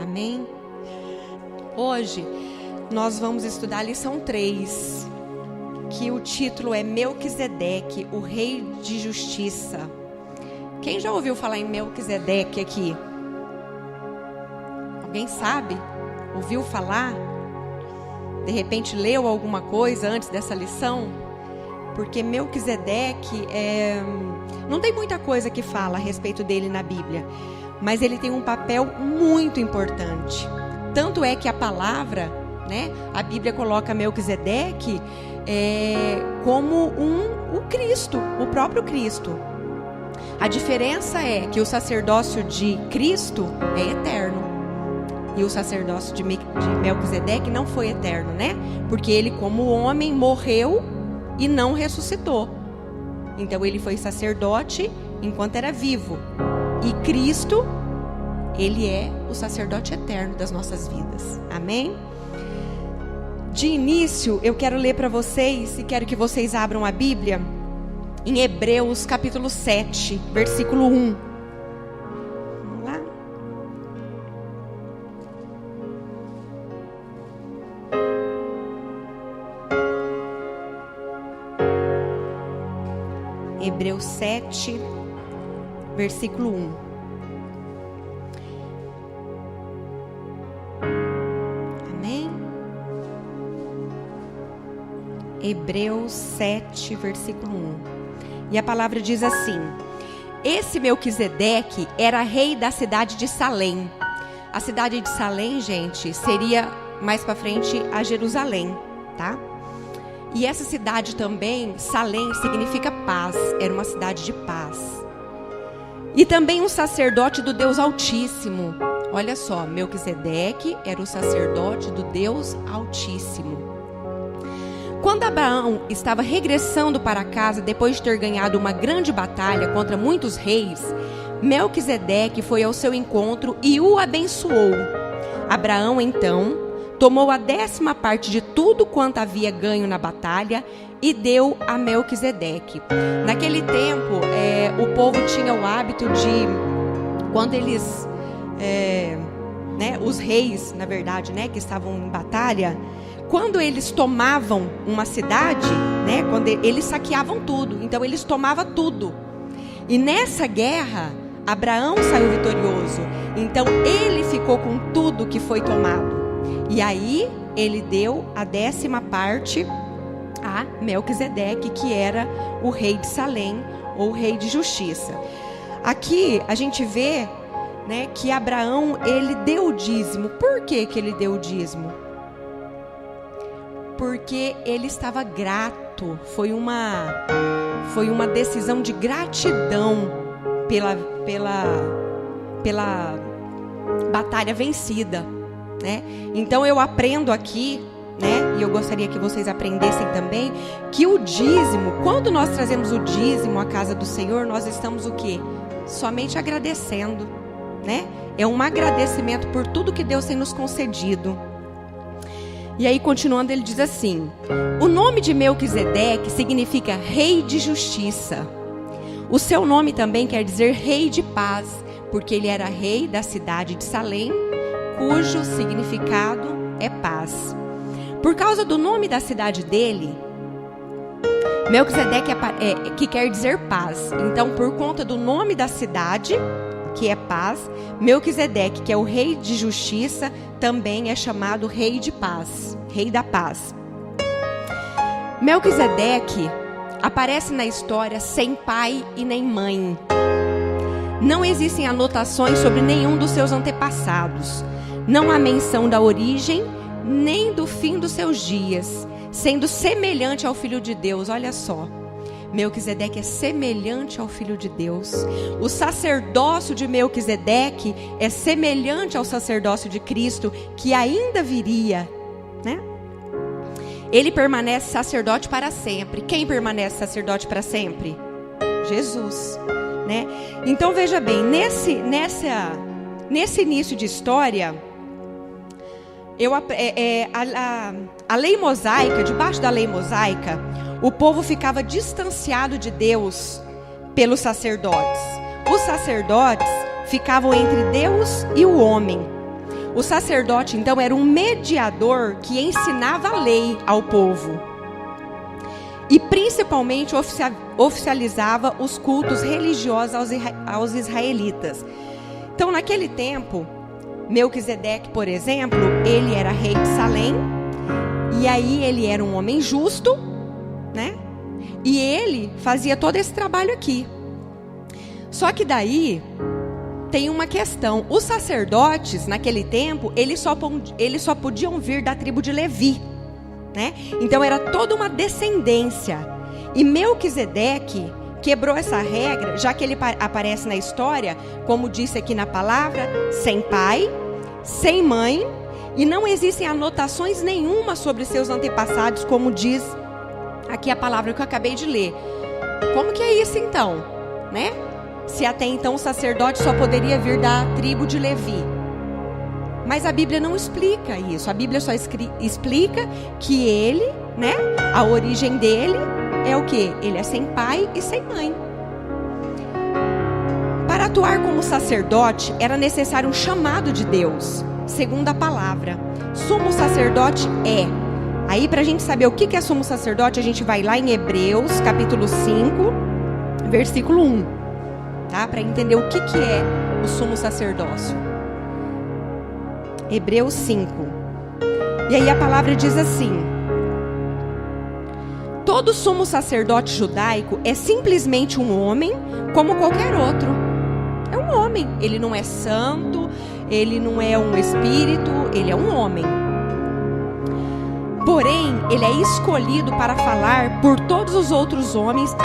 Amém? Hoje nós vamos estudar a lição 3, que o título é Melquisedeque, o Rei de Justiça. Quem já ouviu falar em Melquisedeque aqui? Alguém sabe? Ouviu falar? De repente leu alguma coisa antes dessa lição? Porque Melquisedeque não tem muita coisa que fala a respeito dele na Bíblia, mas ele tem um papel muito importante. Tanto é que a palavra, né, a Bíblia coloca Melquisedeque como o Cristo, o próprio Cristo. A diferença é que o sacerdócio de Cristo é eterno. E o sacerdócio de Melquisedeque não foi eterno, né? Porque ele, como homem, morreu e não ressuscitou. Então ele foi sacerdote enquanto era vivo. E Cristo, ele é o sacerdote eterno das nossas vidas. Amém? De início, eu quero ler para vocês e quero que vocês abram a Bíblia em Hebreus capítulo 7, versículo 1. Vamos lá? Hebreus 7, versículo 1. Amém? Hebreus 7, versículo 1. E a palavra diz assim: esse Melquisedeque era rei da cidade de Salém. A cidade de Salém, gente, seria mais para frente a Jerusalém, tá? E essa cidade também, Salém, significa paz. Era uma cidade de paz. E também um sacerdote do Deus Altíssimo. Olha só, Melquisedeque era o sacerdote do Deus Altíssimo. Quando Abraão estava regressando para casa depois de ter ganhado uma grande batalha contra muitos reis, Melquisedeque foi ao seu encontro e o abençoou. Abraão, então, tomou a 10ª parte de tudo quanto havia ganho na batalha e deu a Melquisedeque. Naquele tempo, o povo tinha o hábito de, quando eles, os reis, na verdade, que estavam em batalha, quando eles tomavam uma cidade, quando eles saqueavam tudo, então eles tomavam tudo. E nessa guerra, Abraão saiu vitorioso, então ele ficou com tudo que foi tomado. E aí ele deu a 10ª parte a Melquisedeque, que era o rei de Salém, ou rei de justiça. Aqui a gente vê, que Abraão, ele deu o dízimo. Por que que ele deu o dízimo? Porque ele estava grato. Foi uma decisão de gratidão pela batalha vencida, Então eu aprendo aqui, e eu gostaria que vocês aprendessem também, que o dízimo, quando nós trazemos o dízimo à casa do Senhor, nós estamos o quê? Somente agradecendo, É um agradecimento por tudo que Deus tem nos concedido. E aí, continuando, ele diz assim: o nome de Melquisedeque significa rei de justiça. O seu nome também quer dizer rei de paz, porque ele era rei da cidade de Salém, cujo significado é paz. Por causa do nome da cidade dele, Melquisedeque que quer dizer paz. Então, por conta do nome da cidade, que é paz, Melquisedeque, que é o rei de justiça, também é chamado rei de paz, rei da paz. Melquisedeque aparece na história sem pai e nem mãe. Não existem anotações sobre nenhum dos seus antepassados. Não há menção da origem nem do fim dos seus dias, sendo semelhante ao Filho de Deus. Olha só, Melquisedeque é semelhante ao Filho de Deus. O sacerdócio de Melquisedeque é semelhante ao sacerdócio de Cristo, que ainda viria, Ele permanece sacerdote para sempre. Quem permanece sacerdote para sempre? Jesus, Então veja bem, nesse início de história, a lei mosaica, debaixo da lei mosaica, o povo ficava distanciado de Deus pelos sacerdotes. Os sacerdotes ficavam entre Deus e o homem. O sacerdote, então, era um mediador que ensinava a lei ao povo. E principalmente oficializava os cultos religiosos aos israelitas. Então, naquele tempo, Melquisedeque, por exemplo, ele era rei de Salém. E aí ele era um homem justo, né? E ele fazia todo esse trabalho aqui. Só que daí tem uma questão. Os sacerdotes, naquele tempo, eles só podiam vir da tribo de Levi, né? Então era toda uma descendência. E Melquisedeque quebrou essa regra, já que ele aparece na história, como disse aqui na palavra, sem pai, sem mãe, e não existem anotações nenhuma sobre seus antepassados, como diz aqui a palavra que eu acabei de ler. Como que é isso então, né? Se até então o sacerdote só poderia vir da tribo de Levi. Mas a Bíblia não explica isso. A Bíblia só explica que ele, né, a origem dele é o quê? Ele é sem pai e sem mãe. Para atuar como sacerdote, era necessário um chamado de Deus, segundo a palavra. Sumo sacerdote é. Aí, para a gente saber o que é sumo sacerdote, a gente vai lá em Hebreus, capítulo 5, versículo 1. Tá? Para entender o que é o sumo sacerdócio. Hebreus 5. E aí a palavra diz assim: todo sumo sacerdote judaico é simplesmente um homem como qualquer outro. É um homem. Ele não é santo, ele não é um espírito, ele é um homem. Porém, ele é escolhido para falar por todos os outros homens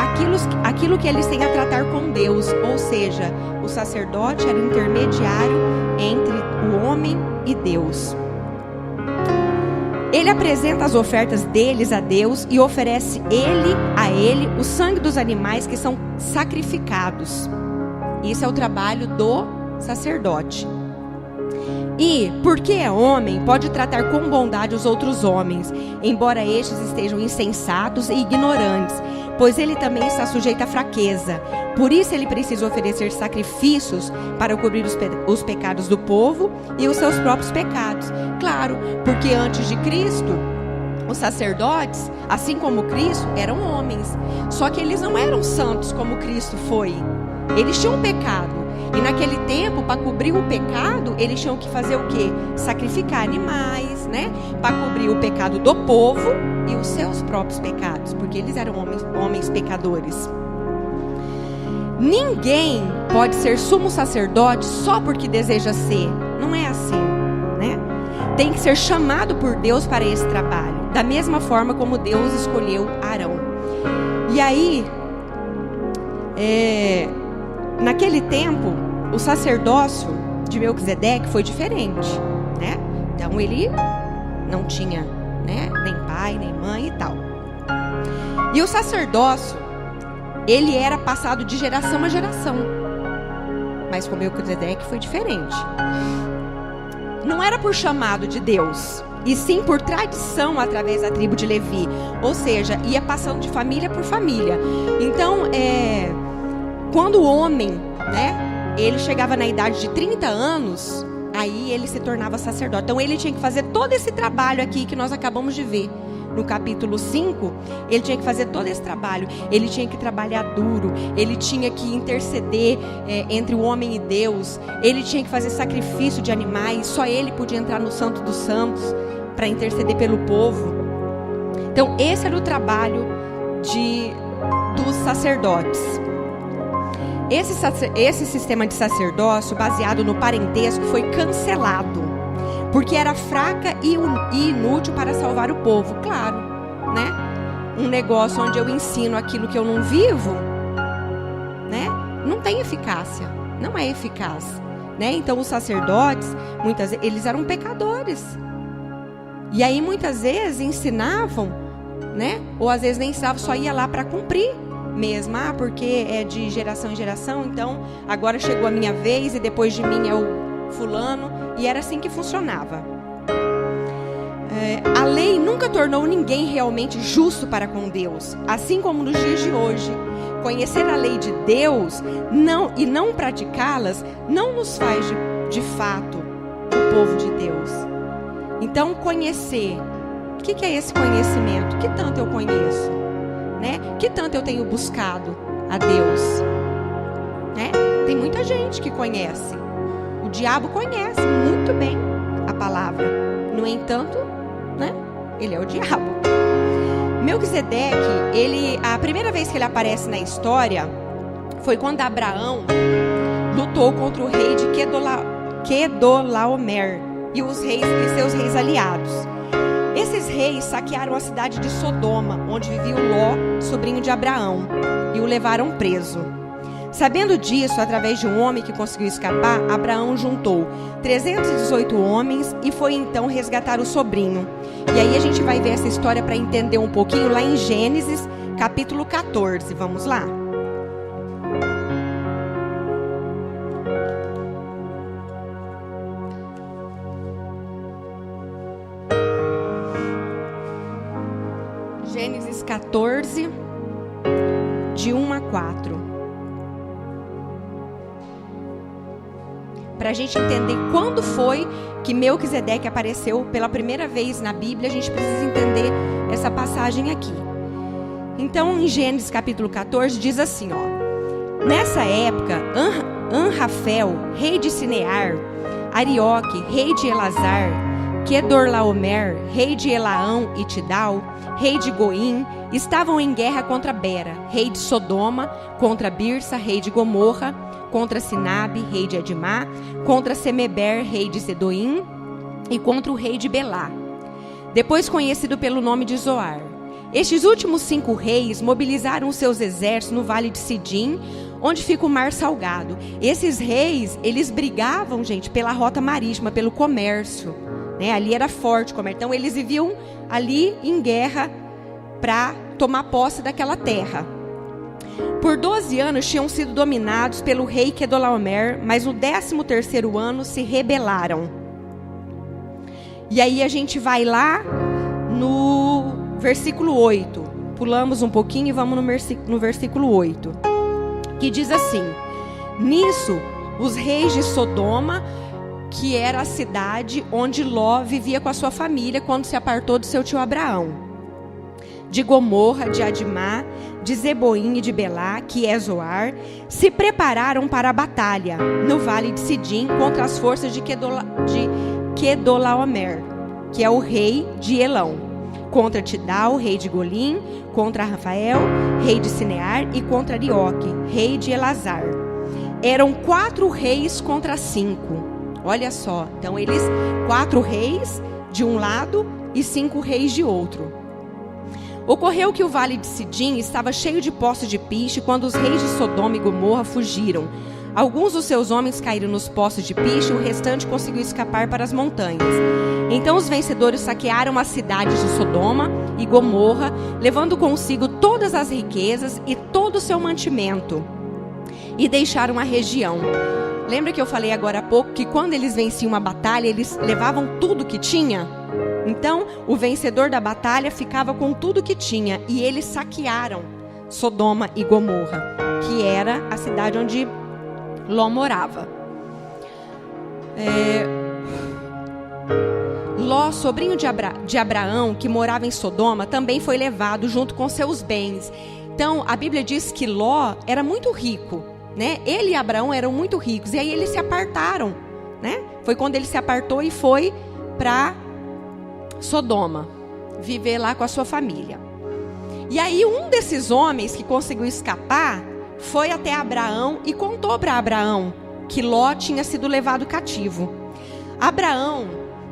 aquilo que eles têm a tratar com Deus. Ou seja, o sacerdote era o intermediário entre o homem e Deus. Ele apresenta as ofertas deles a Deus e oferece a ele o sangue dos animais que são sacrificados. Isso é o trabalho do sacerdote. E, porque é homem, pode tratar com bondade os outros homens, embora estes estejam insensatos e ignorantes, pois ele também está sujeito à fraqueza. Por isso ele precisa oferecer sacrifícios para cobrir os pecados do povo e os seus próprios pecados. Claro, porque antes de Cristo, os sacerdotes, assim como Cristo, eram homens. Só que eles não eram santos como Cristo foi. Eles tinham um pecado. E naquele tempo, para cobrir o pecado, eles tinham que fazer o quê? Sacrificar animais, né? Para cobrir o pecado do povo e os seus próprios pecados, porque eles eram homens pecadores. Ninguém pode ser sumo sacerdote só porque deseja ser. Não é assim, né? Tem que ser chamado por Deus para esse trabalho, da mesma forma como Deus escolheu Arão. E aí, naquele tempo, o sacerdócio de Melquisedeque foi diferente, né? Então ele não tinha, né, nem pai, nem mãe e tal. E o sacerdócio, ele era passado de geração a geração. Mas com Melquisedeque foi diferente. Não era por chamado de Deus, e sim por tradição através da tribo de Levi. Ou seja, ia passando de família por família. Então, quando o homem, né, ele chegava na idade de 30 anos, aí ele se tornava sacerdote. Então ele tinha que fazer todo esse trabalho aqui que nós acabamos de ver. No capítulo 5, ele tinha que fazer todo esse trabalho. Ele tinha que trabalhar duro. Ele tinha que interceder entre o homem e Deus. Ele tinha que fazer sacrifício de animais. Só ele podia entrar no Santo dos Santos para interceder pelo povo. Então esse era o trabalho dos sacerdotes. Esse sistema de sacerdócio baseado no parentesco foi cancelado, porque era fraca e inútil para salvar o povo. Claro, né? Um negócio onde eu ensino aquilo que eu não vivo, né? Não tem eficácia, não é eficaz, né? Então os sacerdotes, muitas vezes, eles eram pecadores. E aí muitas vezes ensinavam, né? Ou às vezes nem ensinavam, só ia lá para cumprir mesmo, porque é de geração em geração, então agora chegou a minha vez e depois de mim é o fulano, e era assim que funcionava. A lei nunca tornou ninguém realmente justo para com Deus, assim como nos dias de hoje. Conhecer a lei de Deus e não praticá-las não nos faz de fato o povo de Deus. Então, conhecer. O que é esse conhecimento? Que tanto eu conheço? Né? Que tanto eu tenho buscado a Deus? Né? Tem muita gente que conhece. O diabo conhece muito bem a palavra. No entanto, né? Ele é o diabo. Melquisedeque, a primeira vez que ele aparece na história foi quando Abraão lutou contra o rei de Quedorlaomer e seus reis aliados. Esses reis saquearam a cidade de Sodoma, onde vivia o Ló, sobrinho de Abraão, e o levaram preso. Sabendo disso, através de um homem que conseguiu escapar, Abraão juntou 318 homens e foi então resgatar o sobrinho. E aí a gente vai ver essa história para entender um pouquinho lá em Gênesis, capítulo 14. Vamos lá? Gênesis 14, de 1 a 4. Para a gente entender quando foi que Melquisedeque apareceu pela primeira vez na Bíblia, a gente precisa entender essa passagem aqui. Então, em Gênesis capítulo 14, diz assim, ó. Nessa época, Anrafel, rei de Sinear, Arioque, rei de Elazar, Quedorlaomer, rei de Elaão e Tidal, rei de Goim, estavam em guerra contra Bera, rei de Sodoma, contra Birsa, rei de Gomorra, contra Sinabe, rei de Adimá, contra Semeber, rei de Zedoim, e contra o rei de Belá, depois conhecido pelo nome de Zoar. Estes últimos 5 reis mobilizaram seus exércitos no vale de Sidim, onde fica o mar salgado. Esses reis, eles brigavam, gente, pela rota marítima, pelo comércio, né? Ali era forte o comércio. Então, eles viviam ali em guerra para tomar posse daquela terra. Por 12 anos tinham sido dominados pelo rei Quedorlaomer, mas no 13º ano se rebelaram. E aí a gente vai lá no versículo 8. Pulamos um pouquinho e vamos no versículo 8. Que diz assim: Nisso, os reis de Sodoma, que era a cidade onde Ló vivia com a sua família quando se apartou do seu tio Abraão, de Gomorra, de Adimá, de Zeboim e de Belá, que é Zoar, se prepararam para a batalha no vale de Sidim contra as forças de Quedorlaomer, que é o rei de Elão, contra Tidal, rei de Golim, contra Rafael, rei de Sinear, e contra Arioque, rei de Elazar. Eram 4 reis contra 5. Olha só, então 4 reis de um lado e 5 reis de outro. Ocorreu que o vale de Sidim estava cheio de poços de piche quando os reis de Sodoma e Gomorra fugiram. Alguns dos seus homens caíram nos poços de piche e o restante conseguiu escapar para as montanhas. Então os vencedores saquearam as cidades de Sodoma e Gomorra, levando consigo todas as riquezas e todo o seu mantimento, e deixaram a região. Lembra que eu falei agora há pouco que quando eles venciam uma batalha, eles levavam tudo que tinha? Então, o vencedor da batalha ficava com tudo que tinha, e eles saquearam Sodoma e Gomorra, que era a cidade onde Ló morava. Ló, sobrinho de Abraão, que morava em Sodoma, também foi levado junto com seus bens. Então, a Bíblia diz que Ló era muito rico, né? Ele e Abraão eram muito ricos, e aí eles se apartaram, né? Foi quando ele se apartou e foi para Sodoma, viver lá com a sua família. E aí um desses homens que conseguiu escapar foi até Abraão e contou para Abraão que Ló tinha sido levado cativo. Abraão,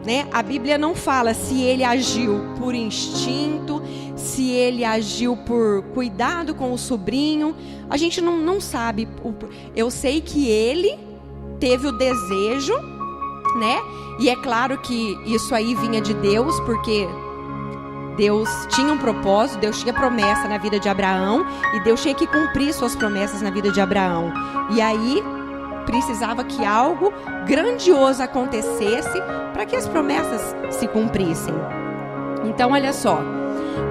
né, a Bíblia não fala se ele agiu por instinto, se ele agiu por cuidado com o sobrinho. A gente não sabe. Eu sei que ele teve o desejo, né? E é claro que isso aí vinha de Deus, porque Deus tinha um propósito, Deus tinha promessa na vida de Abraão, e Deus tinha que cumprir suas promessas na vida de Abraão. E aí precisava que algo grandioso acontecesse para que as promessas se cumprissem. Então, olha só.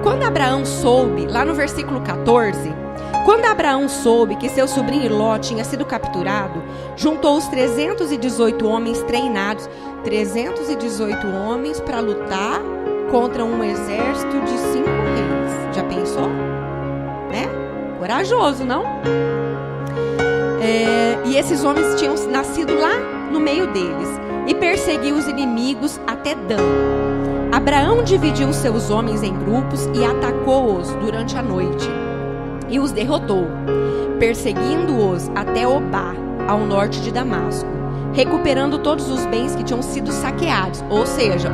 Quando Abraão soube, lá no versículo 14, quando Abraão soube que seu sobrinho Ló tinha sido capturado, juntou os 318 homens treinados. 318 homens para lutar contra um exército de 5 reis. Já pensou? Né? Corajoso, não? E esses homens tinham nascido lá no meio deles e perseguiu os inimigos até Dan. Abraão dividiu os seus homens em grupos e atacou-os durante a noite e os derrotou, perseguindo-os até Obá, ao norte de Damasco, recuperando todos os bens que tinham sido saqueados. Ou seja,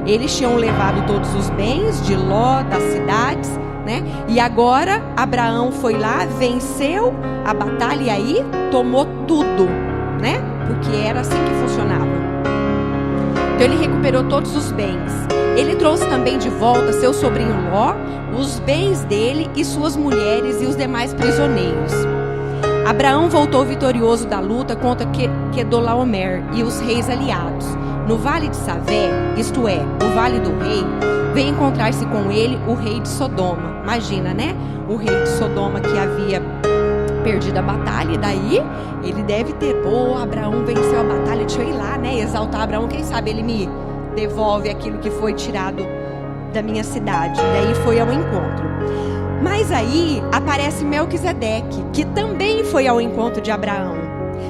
eles tinham levado todos os bens de Ló, das cidades, né? E agora Abraão foi lá, venceu a batalha e aí tomou tudo, né? Porque era assim que funcionava. Então ele recuperou todos os bens. Ele trouxe também de volta seu sobrinho Ló, os bens dele e suas mulheres e os demais prisioneiros. Abraão voltou vitorioso da luta contra Quedorlaomer e os reis aliados. No vale de Savé, isto é, o vale do rei, veio encontrar-se com ele o rei de Sodoma. Imagina, né? O rei de Sodoma que havia perdido a batalha, e daí ele deve ter, Abraão venceu a batalha, deixa eu ir lá, né? Exaltar Abraão, quem sabe ele me devolve aquilo que foi tirado da minha cidade. Daí foi ao encontro. Mas aí aparece Melquisedeque, que também foi ao encontro de Abraão.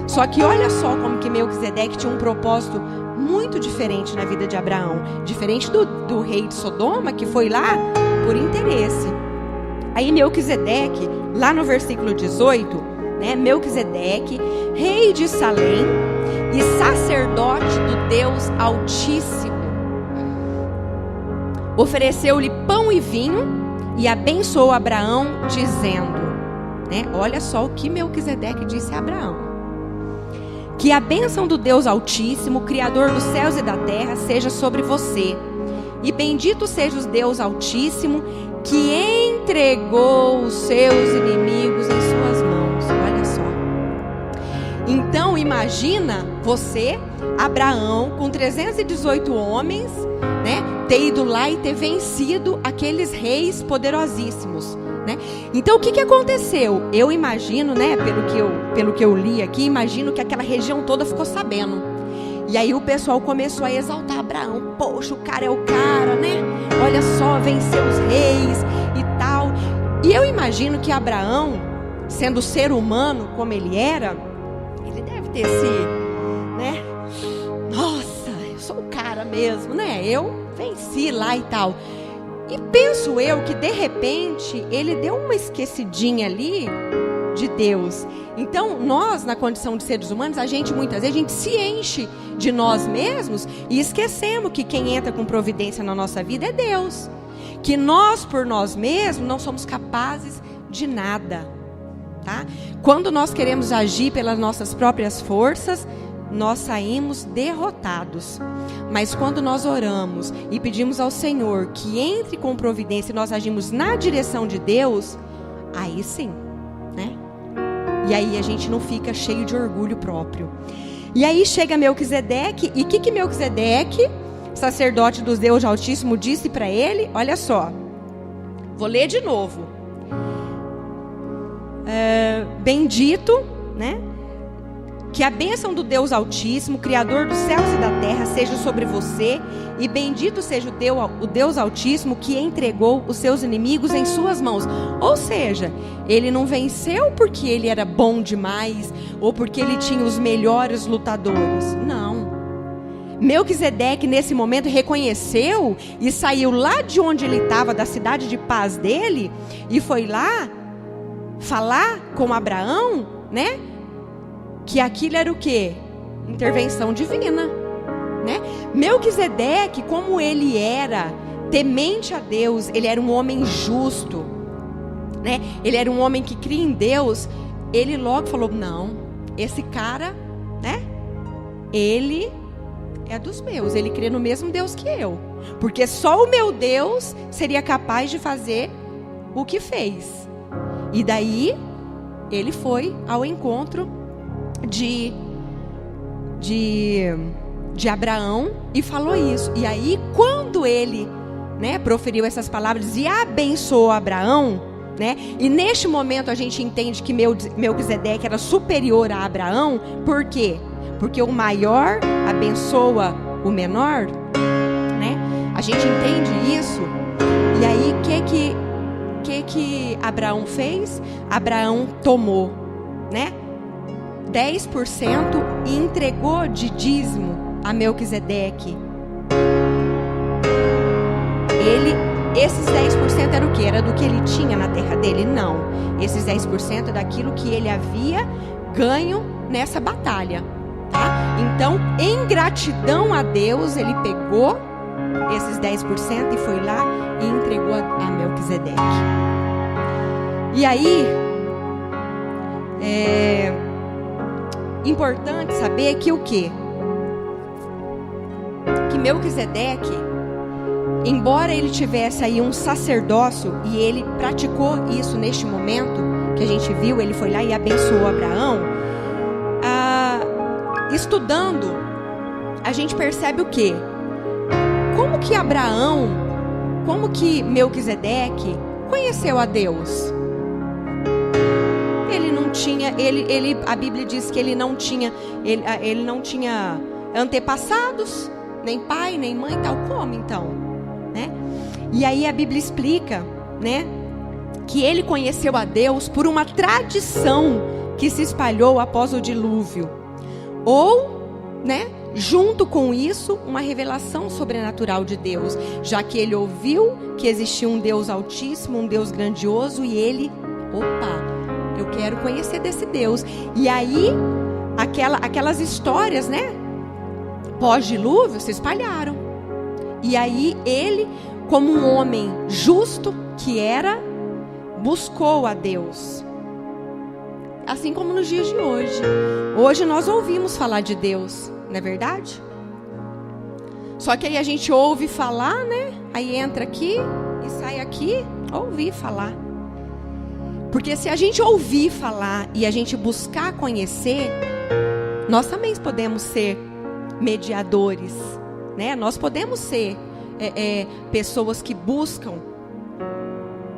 Só que olha só como que Melquisedeque tinha um propósito muito diferente na vida de Abraão. Diferente do rei de Sodoma, que foi lá por interesse. Aí Melquisedeque, lá no versículo 18, né, Melquisedeque, rei de Salém e sacerdote do Deus Altíssimo, ofereceu-lhe pão e vinho e abençoou Abraão, dizendo, né, olha só o que Melquisedeque disse a Abraão: que a bênção do Deus Altíssimo, Criador dos céus e da terra, seja sobre você, e bendito seja o Deus Altíssimo, que entregou os seus inimigos em suas mãos. Olha só. Então imagina você, Abraão, com 318 homens, né, ter ido lá e ter vencido aqueles reis poderosíssimos, né? Então o que aconteceu? Eu imagino, né, pelo que eu li aqui, imagino que aquela região toda ficou sabendo. E aí o pessoal começou a exaltar Abraão. Poxa, o cara é o cara, né? Olha só, venceu os reis e tal. E eu imagino que Abraão, sendo ser humano como ele era, ele deve ter né? Nossa, eu sou o cara mesmo, né? Eu venci lá e tal. E penso eu que de repente ele deu uma esquecidinha ali de Deus. Então nós, na condição de seres humanos, muitas vezes a gente se enche de nós mesmos e esquecemos que quem entra com providência na nossa vida é Deus, que nós por nós mesmos não somos capazes de nada, tá? Quando nós queremos agir pelas nossas próprias forças, nós saímos derrotados. Mas quando nós oramos e pedimos ao Senhor que entre com providência e nós agimos na direção de Deus, aí sim, né? E aí a gente não fica cheio de orgulho próprio. E aí chega Melquisedeque, e o que Melquisedeque, sacerdote do Deus Altíssimo, disse para ele? Olha só, vou ler de novo. Bendito, né? Que a bênção do Deus Altíssimo, Criador dos céus e da terra, seja sobre você, e bendito seja o Deus Altíssimo que entregou os seus inimigos em suas mãos. Ou seja, ele não venceu porque ele era bom demais, ou porque ele tinha os melhores lutadores. Não. Melquisedeque, nesse momento, reconheceu e saiu lá de onde ele estava, da cidade de paz dele, e foi lá falar com Abraão, né? Que aquilo era o quê? Intervenção divina, né? Melquisedeque, como ele era temente a Deus, ele era um homem justo, né? Ele era um homem que cria em Deus. Ele logo falou, não, esse cara, né? Ele é dos meus, ele crê no mesmo Deus que eu, porque só o meu Deus seria capaz de fazer o que fez. E daí ele foi ao encontro de Abraão e falou isso. E aí quando ele, né, proferiu essas palavras e abençoou Abraão, né? E neste momento a gente entende que Melquisedeque era superior a Abraão. Por quê? Porque o maior abençoa o menor, né? A gente entende isso. E aí o que Abraão fez? Abraão tomou, né, 10% e entregou de dízimo a Melquisedeque. Esses 10% era o quê? Era do que ele tinha na terra dele? Não. Esses 10% é daquilo que ele havia ganho nessa batalha, tá? Então, em gratidão a Deus, ele pegou esses 10% e foi lá e entregou a Melquisedeque. E aí, é importante saber que o quê? Que Melquisedeque, embora ele tivesse aí um sacerdócio, e ele praticou isso neste momento que a gente viu, ele foi lá e abençoou Abraão. Estudando, a gente percebe o quê? Como que Melquisedeque conheceu a Deus? Ele não tinha, a Bíblia diz que ele não tinha antepassados, nem pai, nem mãe, tal. Como então, né? E aí a Bíblia explica, né, que ele conheceu a Deus por uma tradição que se espalhou após o dilúvio, ou, né, junto com isso, uma revelação sobrenatural de Deus, já que ele ouviu que existia um Deus altíssimo, um Deus grandioso, e ele, eu quero conhecer desse Deus. E aí, aquelas histórias, né, pós-dilúvio, se espalharam. E aí, ele, como um homem justo que era, buscou a Deus. Assim como nos dias de hoje. Hoje nós ouvimos falar de Deus, não é verdade? Só que aí a gente ouve falar, né? Aí entra aqui e sai aqui, ouvir falar. Porque se a gente ouvir falar e a gente buscar conhecer, nós também podemos ser mediadores, né? Nós podemos ser pessoas que buscam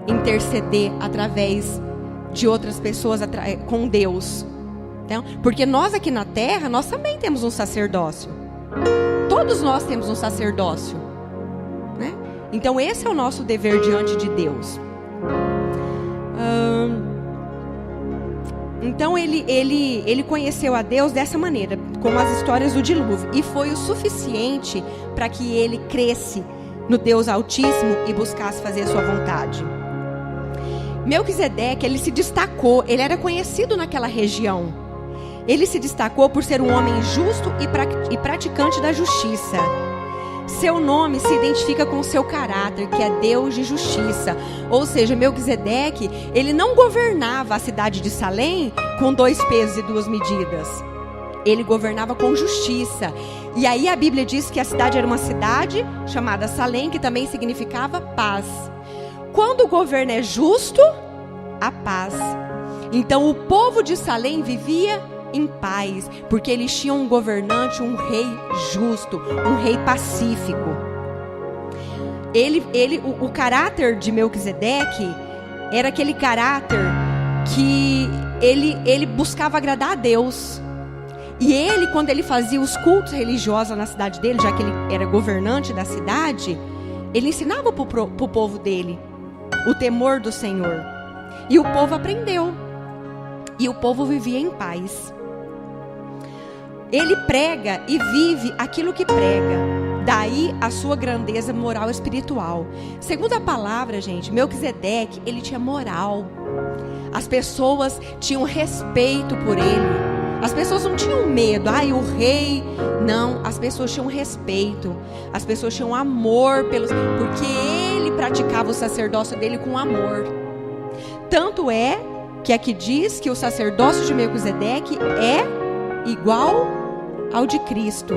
interceder através de outras pessoas com Deus. Então, porque nós aqui na terra, nós também temos um sacerdócio. Todos nós temos um sacerdócio, né? Então esse é o nosso dever diante de Deus. Então ele conheceu a Deus dessa maneira, como as histórias do dilúvio, e foi o suficiente para que ele cresce no Deus Altíssimo e buscasse fazer a sua vontade. Melquisedeque, ele se destacou, ele era conhecido naquela região. Ele se destacou por ser um homem justo e praticante da justiça. Seu nome se identifica com o seu caráter, que é Deus de justiça. Ou seja, Melquisedeque, ele não governava a cidade de Salém com 2 pesos e 2 medidas. Ele governava com justiça. E aí a Bíblia diz que a cidade era uma cidade chamada Salém, que também significava paz. Quando o governo é justo, a paz. Então o povo de Salém vivia em paz, porque eles tinham um governante, um rei justo, um rei pacífico. O caráter de Melquisedeque era aquele caráter que ele buscava agradar a Deus. E ele, quando ele fazia os cultos religiosos na cidade dele, já que ele era governante da cidade, ele ensinava para o povo dele o temor do Senhor. E o povo aprendeu. E o povo vivia em paz. Ele prega e vive aquilo que prega. Daí a sua grandeza moral e espiritual. Segundo a palavra, gente, Melquisedeque, ele tinha moral. As pessoas tinham respeito por ele. As pessoas não tinham medo. O rei. Não, as pessoas tinham respeito. As pessoas tinham amor porque ele praticava o sacerdócio dele com amor. Tanto é que aqui diz que o sacerdócio de Melquisedeque é igual ao de Cristo.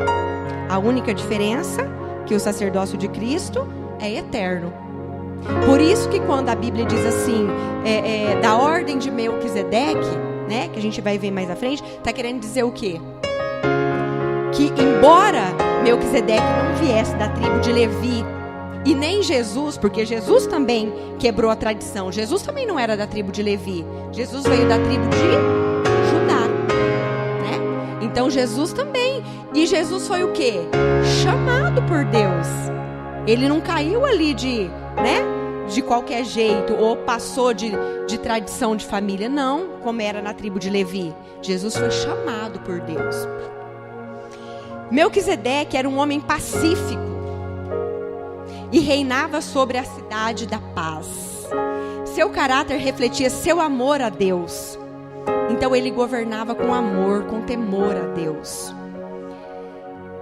A única diferença é que o sacerdócio de Cristo é eterno. Por isso que quando a Bíblia diz assim, da ordem de Melquisedeque, né, que a gente vai ver mais à frente, está querendo dizer o quê? Que embora Melquisedeque não viesse da tribo de Levi, E nem Jesus, porque Jesus também quebrou a tradição. Jesus também não era da tribo de Levi. Jesus veio da tribo de Judá, né? Então Jesus também. E Jesus foi o quê? Chamado por Deus. Ele não caiu ali de qualquer jeito, ou passou de tradição de família. Não, como era na tribo de Levi. Jesus foi chamado por Deus. Melquisedeque era um homem pacífico e reinava sobre a cidade da paz. Seu caráter refletia seu amor a Deus. Então ele governava com amor, com temor a Deus.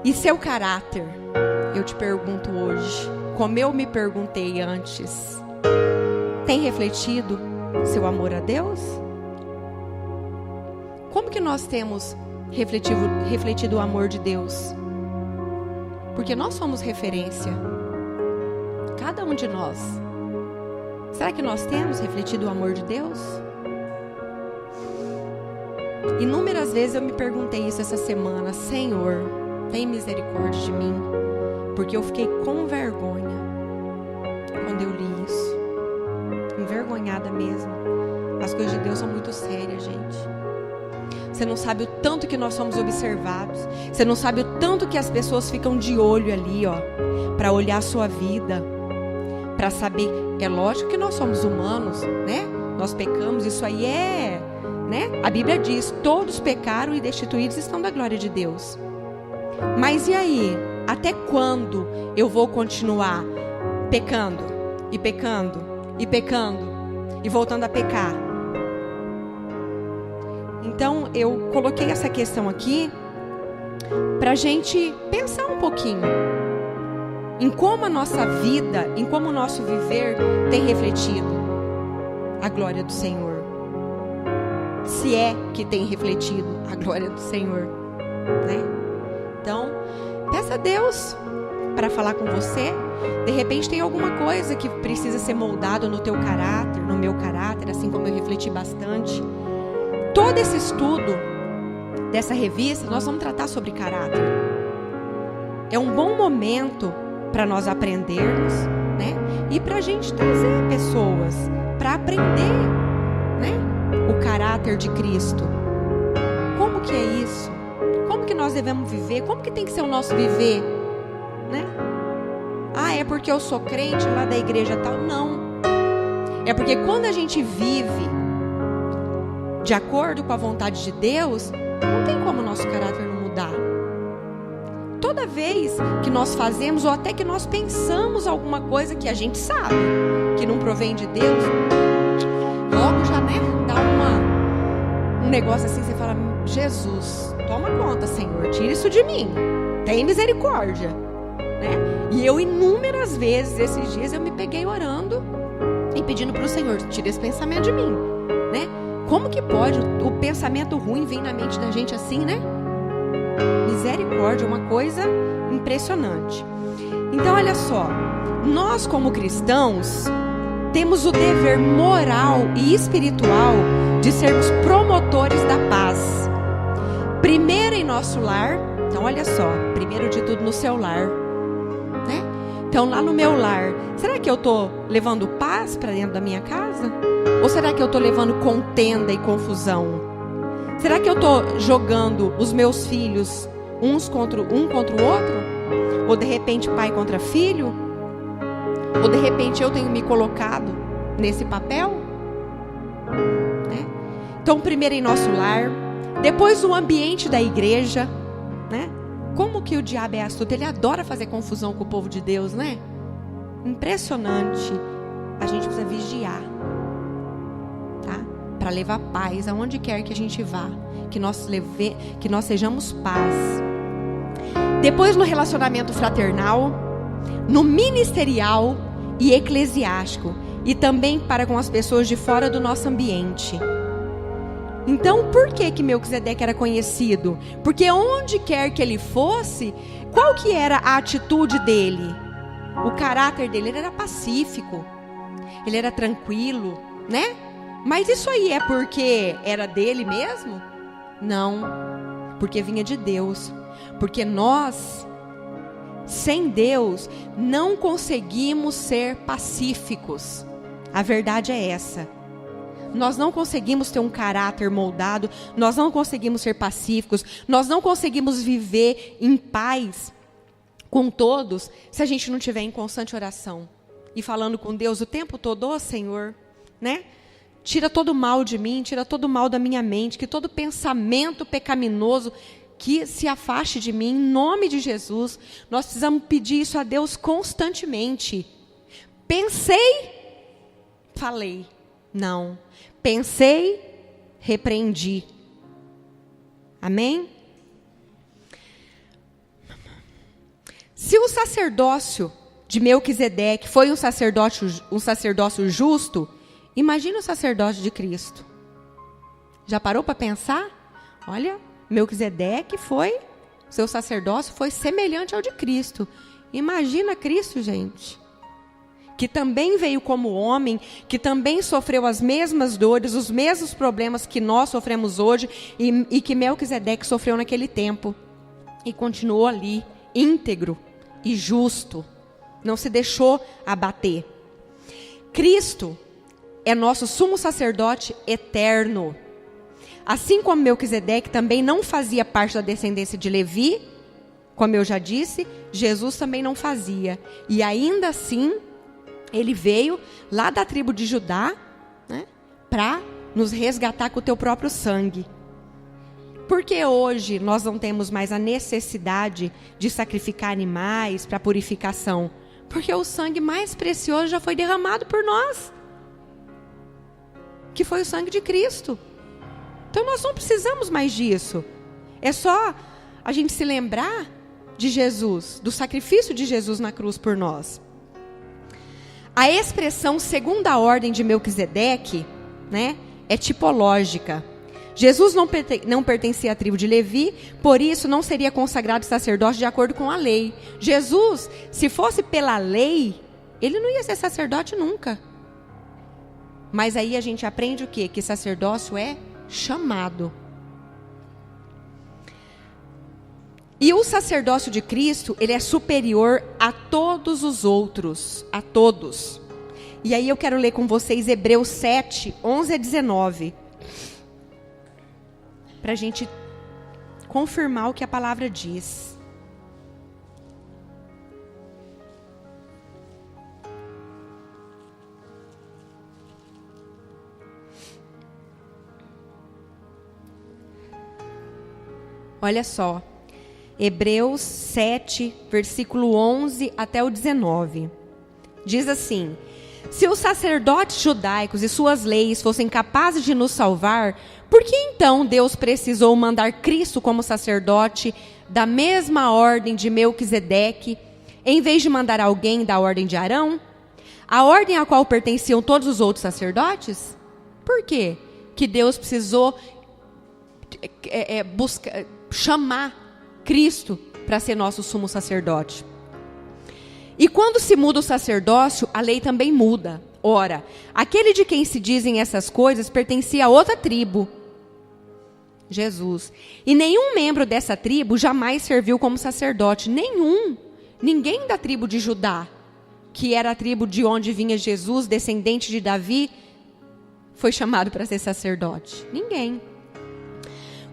E seu caráter, eu te pergunto hoje, como eu me perguntei antes, tem refletido seu amor a Deus? Como que nós temos refletido o amor de Deus? Porque nós somos referência. Cada um de nós. Será que nós temos refletido o amor de Deus? Inúmeras vezes eu me perguntei isso essa semana. Senhor, tem misericórdia de mim, porque eu fiquei com vergonha quando eu li isso. Envergonhada mesmo. As coisas de Deus são muito sérias, gente. Você não sabe o tanto que nós somos observados. Você não sabe o tanto que as pessoas ficam de olho ali, ó, para olhar a sua vida, para saber. É lógico que nós somos humanos, né? Nós pecamos, isso aí né? A Bíblia diz: todos pecaram e destituídos estão da glória de Deus. Mas e aí? Até quando eu vou continuar pecando e pecando e pecando e voltando a pecar? Então eu coloquei essa questão aqui para a gente pensar um pouquinho em como a nossa vida, em como o nosso viver tem refletido a glória do Senhor. Se é que tem refletido a glória do Senhor, né? Então, peça a Deus para falar com você. De repente tem alguma coisa que precisa ser moldado no teu caráter, no meu caráter, assim como eu refleti bastante. Todo esse estudo dessa revista, nós vamos tratar sobre caráter. É um bom momento para nós aprendermos, né? E para a gente trazer pessoas para aprender, né? O caráter de Cristo. Como que é isso? Como que nós devemos viver? Como que tem que ser o nosso viver, né? Ah, é porque eu sou crente lá da igreja tal? Não. É porque quando a gente vive de acordo com a vontade de Deus, não tem como o nosso caráter não mudar. Toda vez que nós fazemos, ou até que nós pensamos alguma coisa que a gente sabe que não provém de Deus, logo já, né, dá um negócio assim, você fala: Jesus, toma conta, Senhor, tira isso de mim, tem misericórdia, né? E eu inúmeras vezes, esses dias, eu me peguei orando e pedindo para o Senhor: tira esse pensamento de mim, né? Como que pode o pensamento ruim vir na mente da gente assim, né? Misericórdia, uma coisa impressionante. Então, olha só, nós como cristãos temos o dever moral e espiritual de sermos promotores da paz. Primeiro em nosso lar. Então, olha só, primeiro de tudo no seu lar, né? Então, lá no meu lar, será que eu estou levando paz para dentro da minha casa? Ou será que eu estou levando contenda e confusão? Será que eu estou jogando os meus filhos um contra o outro? Ou de repente pai contra filho? Ou de repente eu tenho me colocado nesse papel? Né? Então, primeiro em nosso lar, depois o ambiente da igreja, né? Como que o diabo é astuto? Ele adora fazer confusão com o povo de Deus, né? Impressionante. A gente precisa vigiar, tá? Para levar paz aonde quer que a gente vá, que nós sejamos paz. Depois no relacionamento fraternal, no ministerial e eclesiástico, e também para com as pessoas de fora do nosso ambiente. Então, por que Melquisedeque era conhecido? Porque onde quer que ele fosse, qual que era a atitude dele? O caráter dele, ele era pacífico, ele era tranquilo, né? Mas isso aí é porque era dele mesmo? Não, porque vinha de Deus. Porque nós sem Deus, não conseguimos ser pacíficos. A verdade é essa. Nós não conseguimos ter um caráter moldado, nós não conseguimos ser pacíficos, nós não conseguimos viver em paz com todos, se a gente não estiver em constante oração. E falando com Deus o tempo todo: ó Senhor, né? Tira todo o mal de mim, tira todo o mal da minha mente, que todo pensamento pecaminoso que se afaste de mim, em nome de Jesus. Nós precisamos pedir isso a Deus constantemente. Pensei, falei. Não. Pensei, repreendi. Amém? Se o sacerdócio de Melquisedeque foi um sacerdócio justo, imagina o sacerdócio de Cristo. Já parou para pensar? Olha, Melquisedeque seu sacerdócio foi semelhante ao de Cristo. Imagina Cristo, gente, que também veio como homem, que também sofreu as mesmas dores, os mesmos problemas que nós sofremos hoje, e que Melquisedeque sofreu naquele tempo, e continuou ali, íntegro e justo, não se deixou abater. Cristo é nosso sumo sacerdote eterno. Assim como Melquisedeque também não fazia parte da descendência de Levi, como eu já disse, Jesus também não fazia. E ainda assim, ele veio lá da tribo de Judá, né, para nos resgatar com o teu próprio sangue. Porque hoje nós não temos mais a necessidade de sacrificar animais para purificação? Porque o sangue mais precioso já foi derramado por nós, que foi o sangue de Cristo. Então nós não precisamos mais disso. É só a gente se lembrar de Jesus, do sacrifício de Jesus na cruz por nós. A expressão segunda ordem de Melquisedeque, né, é tipológica. Jesus não pertencia à tribo de Levi, por isso não seria consagrado sacerdote de acordo com a lei. Jesus, se fosse pela lei, ele não ia ser sacerdote nunca. Mas aí a gente aprende o quê? Que sacerdócio é chamado. E o sacerdócio de Cristo, ele é superior a todos os outros, a todos. E aí eu quero ler com vocês Hebreus 7, 11 a 19. Para a gente confirmar o que a palavra diz. Olha só, Hebreus 7, versículo 11 até o 19. Diz assim: se os sacerdotes judaicos e suas leis fossem capazes de nos salvar, por que então Deus precisou mandar Cristo como sacerdote da mesma ordem de Melquisedeque, em vez de mandar alguém da ordem de Arão? A ordem a qual pertenciam todos os outros sacerdotes? Por quê que Deus precisou chamar Cristo para ser nosso sumo sacerdote? E quando se muda o sacerdócio, a lei também muda. Ora, aquele de quem se dizem essas coisas pertencia a outra tribo, Jesus. E nenhum membro dessa tribo jamais serviu como sacerdote. Ninguém da tribo de Judá, que era a tribo de onde vinha Jesus, descendente de Davi, foi chamado para ser sacerdote. Ninguém.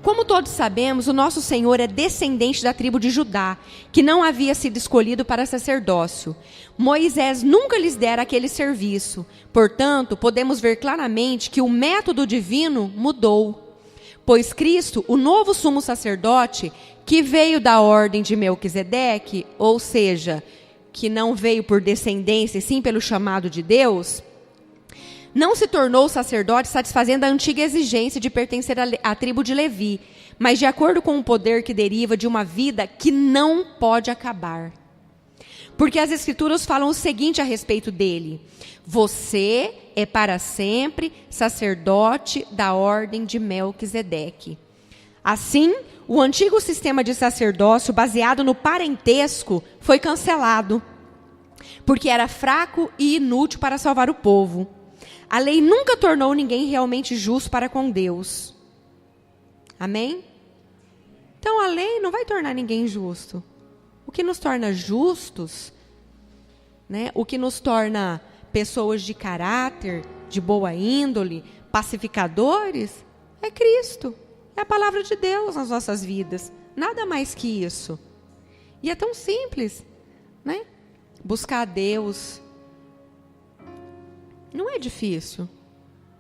Como todos sabemos, o nosso Senhor é descendente da tribo de Judá, que não havia sido escolhido para sacerdócio. Moisés nunca lhes dera aquele serviço. Portanto, podemos ver claramente que o método divino mudou. Pois Cristo, o novo sumo sacerdote, que veio da ordem de Melquisedeque, ou seja, que não veio por descendência, e sim pelo chamado de Deus, não se tornou sacerdote satisfazendo a antiga exigência de pertencer à tribo de Levi, mas de acordo com o poder que deriva de uma vida que não pode acabar. Porque as Escrituras falam o seguinte a respeito dele: você é para sempre sacerdote da ordem de Melquisedeque. Assim, o antigo sistema de sacerdócio baseado no parentesco foi cancelado, porque era fraco e inútil para salvar o povo. A lei nunca tornou ninguém realmente justo para com Deus. Amém? Então a lei não vai tornar ninguém justo. O que nos torna justos, né? O que nos torna pessoas de caráter, de boa índole, pacificadores, é Cristo. É a palavra de Deus nas nossas vidas. Nada mais que isso. E é tão simples, né? Buscar a Deus. Não é difícil.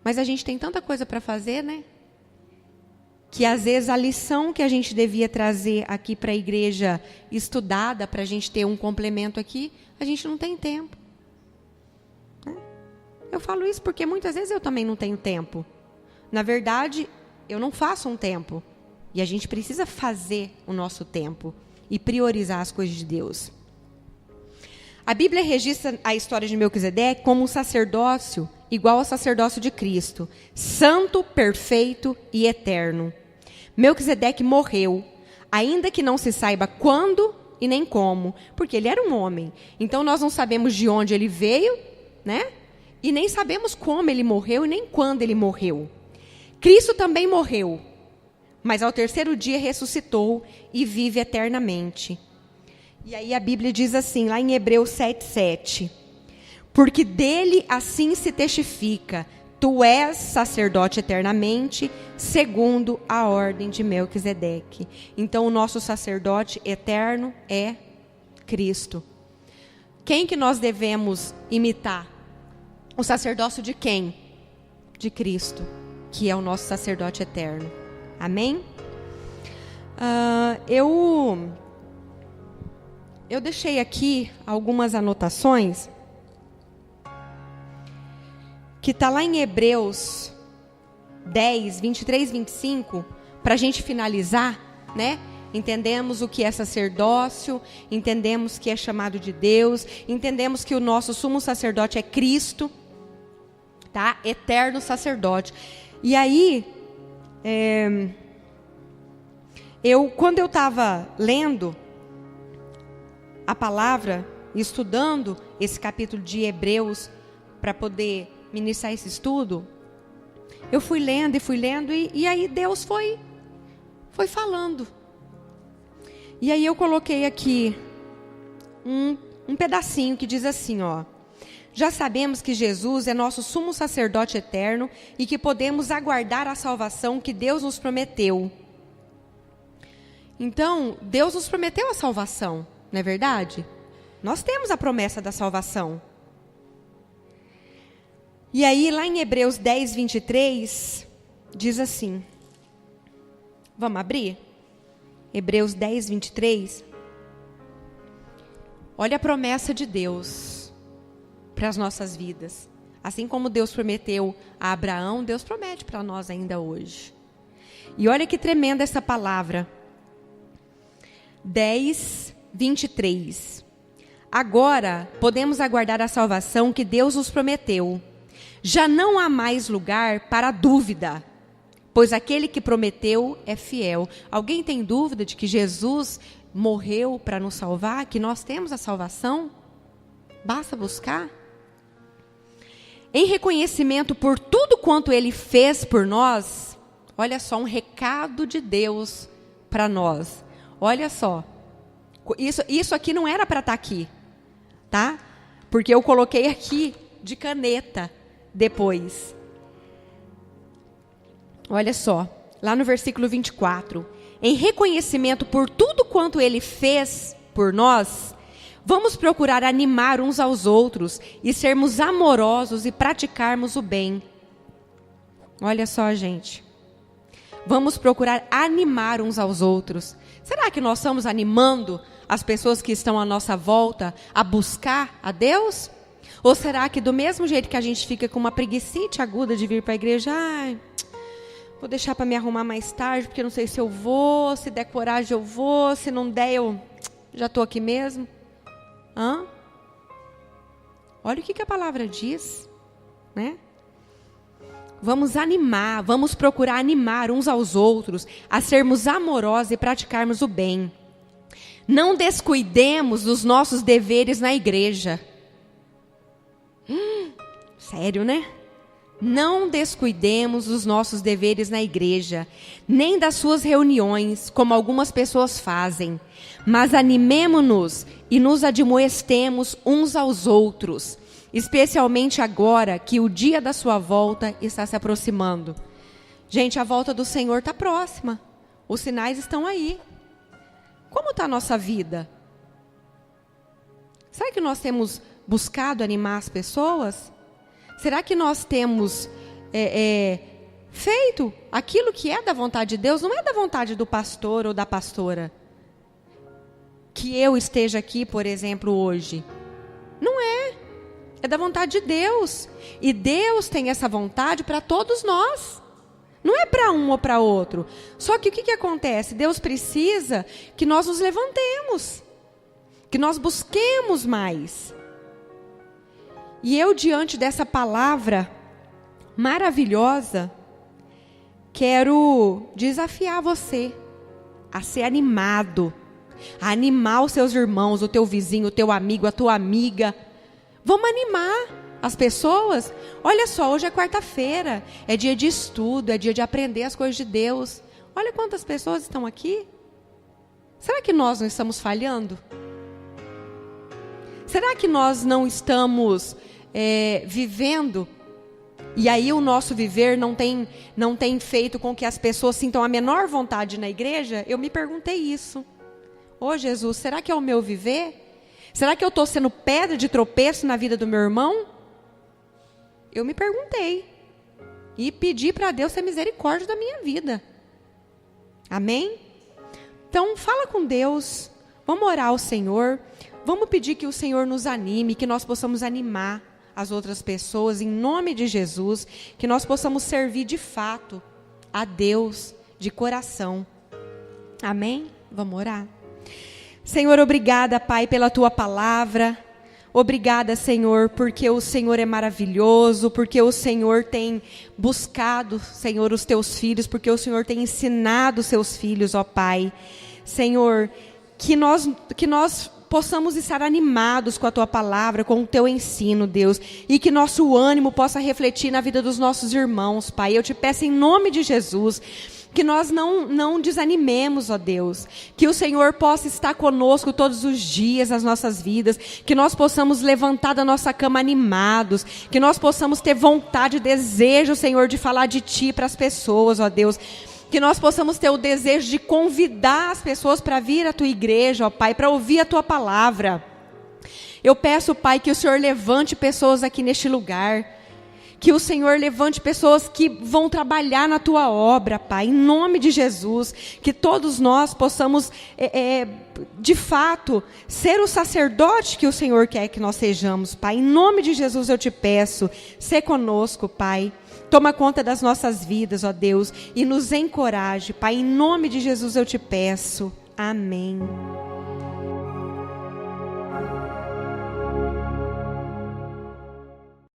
Mas a gente tem tanta coisa para fazer, né? Que às vezes a lição que a gente devia trazer aqui para a igreja estudada, para a gente ter um complemento aqui, a gente não tem tempo. Né? Eu falo isso porque muitas vezes eu também não tenho tempo. Na verdade, eu não faço um tempo. E a gente precisa fazer o nosso tempo e priorizar as coisas de Deus. A Bíblia registra a história de Melquisedeque como um sacerdócio igual ao sacerdócio de Cristo, santo, perfeito e eterno. Melquisedeque morreu, ainda que não se saiba quando e nem como, porque ele era um homem. Então nós não sabemos de onde ele veio, né? E nem sabemos como ele morreu e nem quando ele morreu. Cristo também morreu, mas ao terceiro dia ressuscitou e vive eternamente. E aí a Bíblia diz assim, lá em Hebreus 7:7, porque dele assim se testifica, tu és sacerdote eternamente, segundo a ordem de Melquisedeque. Então o nosso sacerdote eterno é Cristo. Quem que nós devemos imitar? O sacerdócio de quem? De Cristo, que é o nosso sacerdote eterno. Amém? Eu deixei aqui algumas anotações que está lá em Hebreus 10, 23, 25, para a gente finalizar, né? Entendemos o que é sacerdócio, entendemos que é chamado de Deus, entendemos que o nosso sumo sacerdote é Cristo, tá? Eterno sacerdote. E aí, quando eu estava lendo a palavra, estudando esse capítulo de Hebreus, para poder ministrar esse estudo, eu fui lendo e aí Deus foi falando. E aí eu coloquei aqui um pedacinho que diz assim, ó: já sabemos que Jesus é nosso sumo sacerdote eterno e que podemos aguardar a salvação que Deus nos prometeu. Então, Deus nos prometeu a salvação, não é verdade? Nós temos a promessa da salvação. E aí, lá em Hebreus 10, 23, diz assim. Vamos abrir? Hebreus 10, 23. Olha a promessa de Deus para as nossas vidas. Assim como Deus prometeu a Abraão, Deus promete para nós ainda hoje. E olha que tremenda essa palavra. 10, 23. Agora podemos aguardar a salvação que Deus nos prometeu. Já não há mais lugar para dúvida, pois aquele que prometeu é fiel. Alguém tem dúvida de que Jesus morreu para nos salvar, que nós temos a salvação? Basta buscar. Em reconhecimento por tudo quanto Ele fez por nós, olha só, um recado de Deus para nós. Olha só, isso aqui não era para estar aqui, tá? Porque eu coloquei aqui de caneta depois. Olha só, lá no versículo 24. Em reconhecimento por tudo quanto Ele fez por nós, vamos procurar animar uns aos outros e sermos amorosos e praticarmos o bem. Olha só, gente. Vamos procurar animar uns aos outros. Será que nós estamos animando as pessoas que estão à nossa volta a buscar a Deus? Ou será que do mesmo jeito que a gente fica com uma preguicite aguda de vir para a igreja, vou deixar para me arrumar mais tarde, porque não sei se eu vou, se der coragem eu vou, se não der eu já estou aqui mesmo? Olha o que a palavra diz, né? Vamos animar, vamos procurar animar uns aos outros, a sermos amorosos e praticarmos o bem. Não descuidemos dos nossos deveres na igreja. Sério, né? Não descuidemos dos nossos deveres na igreja, nem das suas reuniões, como algumas pessoas fazem, mas animemo-nos e nos admoestemos uns aos outros, especialmente agora que o dia da sua volta está se aproximando. Gente, a volta do Senhor está próxima, os sinais estão aí. Como está a nossa vida? Será que nós temos buscado animar as pessoas? Será que nós temos feito aquilo que é da vontade de Deus? Não é da vontade do pastor ou da pastora que eu esteja aqui, por exemplo, hoje. Não é. É da vontade de Deus. E Deus tem essa vontade para todos nós. Não é para um ou para outro. Só que o que acontece? Deus precisa que nós nos levantemos, que nós busquemos mais. E eu, diante dessa palavra maravilhosa, quero desafiar você a ser animado, a animar os seus irmãos, o teu vizinho, o teu amigo, a tua amiga. Vamos animar as pessoas. Olha só, hoje é quarta-feira, é dia de estudo, é dia de aprender as coisas de Deus. Olha quantas pessoas estão aqui. Será que nós não estamos falhando? Será que nós não estamos vivendo? E aí o nosso viver não tem feito com que as pessoas sintam a menor vontade na igreja? Eu me perguntei isso. Ô Jesus, será que é o meu viver? Será que eu estou sendo pedra de tropeço na vida do meu irmão? Eu me perguntei. E pedi para Deus ter misericórdia da minha vida. Amém? Então fala com Deus. Vamos orar ao Senhor. Vamos pedir que o Senhor nos anime, que nós possamos animar as outras pessoas, em nome de Jesus, que nós possamos servir de fato a Deus de coração. Amém? Vamos orar. Senhor, obrigada, Pai, pela Tua palavra. Obrigada, Senhor, porque o Senhor é maravilhoso, porque o Senhor tem buscado, Senhor, os Teus filhos, porque o Senhor tem ensinado os Seus filhos, ó Pai. Senhor, que nós possamos estar animados com a Tua palavra, com o Teu ensino, Deus, e que nosso ânimo possa refletir na vida dos nossos irmãos, Pai. Eu te peço em nome de Jesus, que nós não desanimemos, ó Deus, que o Senhor possa estar conosco todos os dias nas nossas vidas, que nós possamos levantar da nossa cama animados, que nós possamos ter vontade, desejo, Senhor, de falar de Ti para as pessoas, ó Deus, que nós possamos ter o desejo de convidar as pessoas para vir à Tua igreja, ó Pai, para ouvir a Tua palavra. Eu peço, Pai, que o Senhor levante pessoas aqui neste lugar, que o Senhor levante pessoas que vão trabalhar na Tua obra, Pai, em nome de Jesus, que todos nós possamos, de fato, ser o sacerdote que o Senhor quer que nós sejamos, Pai, em nome de Jesus eu te peço, sê conosco, Pai. Toma conta das nossas vidas, ó Deus, e nos encoraje, Pai, em nome de Jesus eu te peço. Amém.